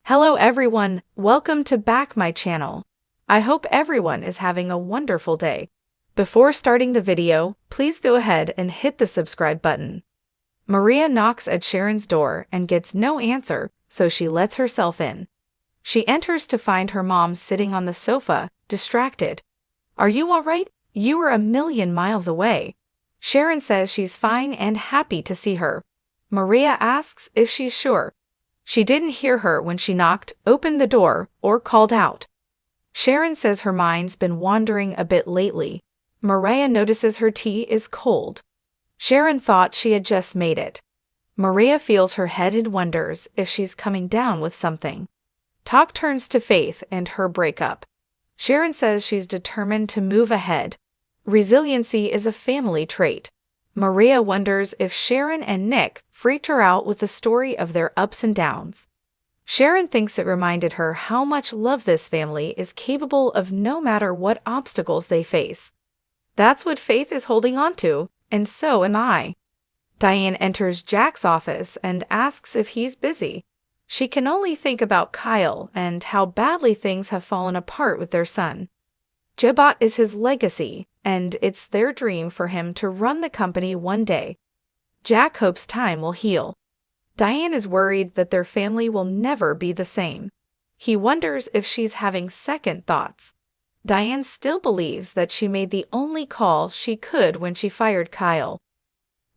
Hello everyone, welcome to back my channel. I hope everyone is having a wonderful day. Before starting the video, please go ahead and hit the subscribe button. Maria knocks at Sharon's door and gets no answer, so she lets herself in. She enters to find her mom sitting on the sofa, distracted. "Are you all right? You were a million miles away." Sharon says she's fine and happy to see her. Maria asks if she's sure. She didn't hear her when she knocked, opened the door, or called out. Sharon says her mind's been wandering a bit lately. Mariah notices her tea is cold. Sharon thought she had just made it. Maria feels her head and wonders if she's coming down with something. Talk turns to Faith and her breakup. Sharon says she's determined to move ahead. Resiliency is a family trait. Maria wonders if Sharon and Nick freaked her out with the story of their ups and downs. Sharon thinks it reminded her how much love this family is capable of no matter what obstacles they face. That's what Faith is holding on to, and so am I. Diane enters Jack's office and asks if he's busy. She can only think about Kyle and how badly things have fallen apart with their son. Jebot is his legacy, and it's their dream for him to run the company one day. Jack hopes time will heal. Diane is worried that their family will never be the same. He wonders if she's having second thoughts. Diane still believes that she made the only call she could when she fired Kyle.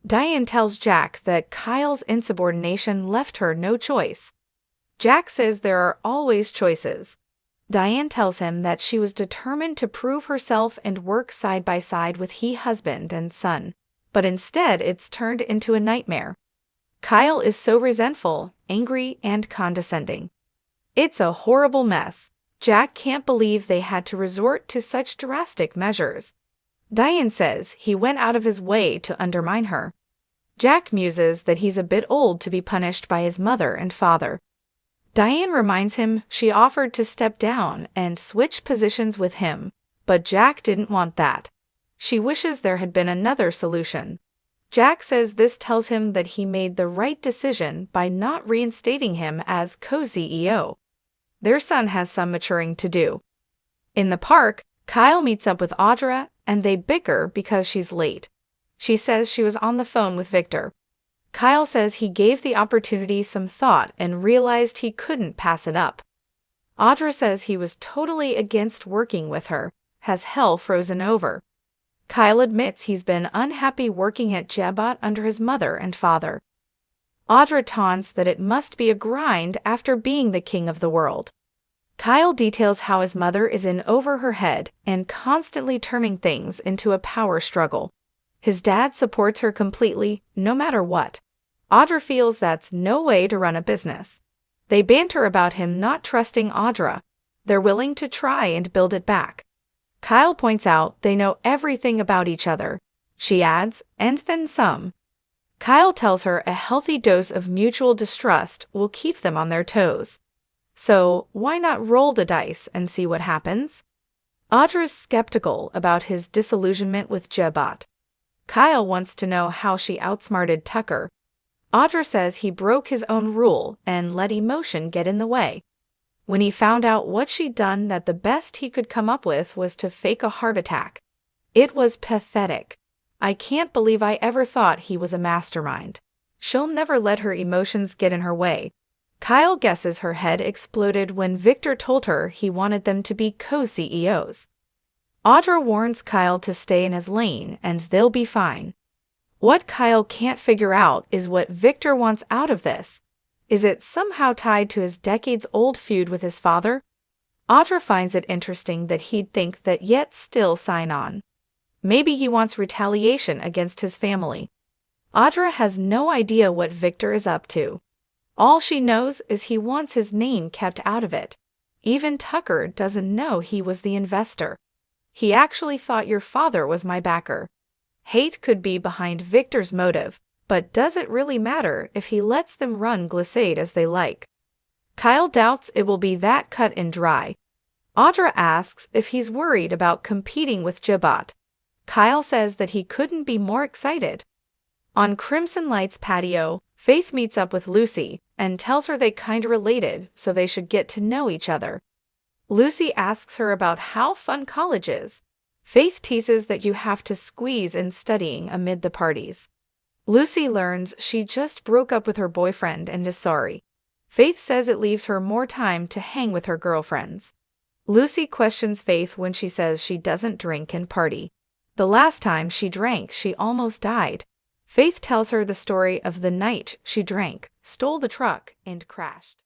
Diane tells Jack that Kyle's insubordination left her no choice. Jack says there are always choices. Diane tells him that she was determined to prove herself and work side by side with his husband and son, but instead it's turned into a nightmare. Kyle is so resentful, angry, and condescending. It's a horrible mess. Jack can't believe they had to resort to such drastic measures. Diane says he went out of his way to undermine her. Jack muses that he's a bit old to be punished by his mother and father. Diane reminds him she offered to step down and switch positions with him, but Jack didn't want that. She wishes there had been another solution. Jack says this tells him that he made the right decision by not reinstating him as co-CEO. Their son has some maturing to do. In the park, Kyle meets up with Audra and they bicker because she's late. She says she was on the phone with Victor. Kyle says he gave the opportunity some thought and realized he couldn't pass it up. Audra says he was totally against working with her, has hell frozen over. Kyle admits he's been unhappy working at Jebot under his mother and father. Audra taunts that it must be a grind after being the king of the world. Kyle details how his mother is in over her head and constantly turning things into a power struggle. His dad supports her completely, no matter what. Audra feels that's no way to run a business. They banter about him not trusting Audra. They're willing to try and build it back. Kyle points out they know everything about each other. She adds, and then some. Kyle tells her a healthy dose of mutual distrust will keep them on their toes. So, why not roll the dice and see what happens? Audra's skeptical about his disillusionment with Jebot. Kyle wants to know how she outsmarted Tucker. Audra says he broke his own rule and let emotion get in the way. When he found out what she'd done, that the best he could come up with was to fake a heart attack. It was pathetic. I can't believe I ever thought he was a mastermind. She'll never let her emotions get in her way. Kyle guesses her head exploded when Victor told her he wanted them to be co-CEOs. Audra warns Kyle to stay in his lane and they'll be fine. What Kyle can't figure out is what Victor wants out of this. Is it somehow tied to his decades-old feud with his father? Audra finds it interesting that he'd think that yet still sign on. Maybe he wants retaliation against his family. Audra has no idea what Victor is up to. All she knows is he wants his name kept out of it. Even Tucker doesn't know he was the investor. He actually thought your father was my backer. Hate could be behind Victor's motive, but does it really matter if he lets them run Glissade as they like? Kyle doubts it will be that cut and dry. Audra asks if he's worried about competing with Jebot. Kyle says that he couldn't be more excited. On Crimson Light's patio, Faith meets up with Lucy and tells her they kinda related, so they should get to know each other. Lucy asks her about how fun college is. Faith teases that you have to squeeze in studying amid the parties. Lucy learns she just broke up with her boyfriend and is sorry. Faith says it leaves her more time to hang with her girlfriends. Lucy questions Faith when she says she doesn't drink and party. The last time she drank, she almost died. Faith tells her the story of the night she drank, stole the truck, and crashed.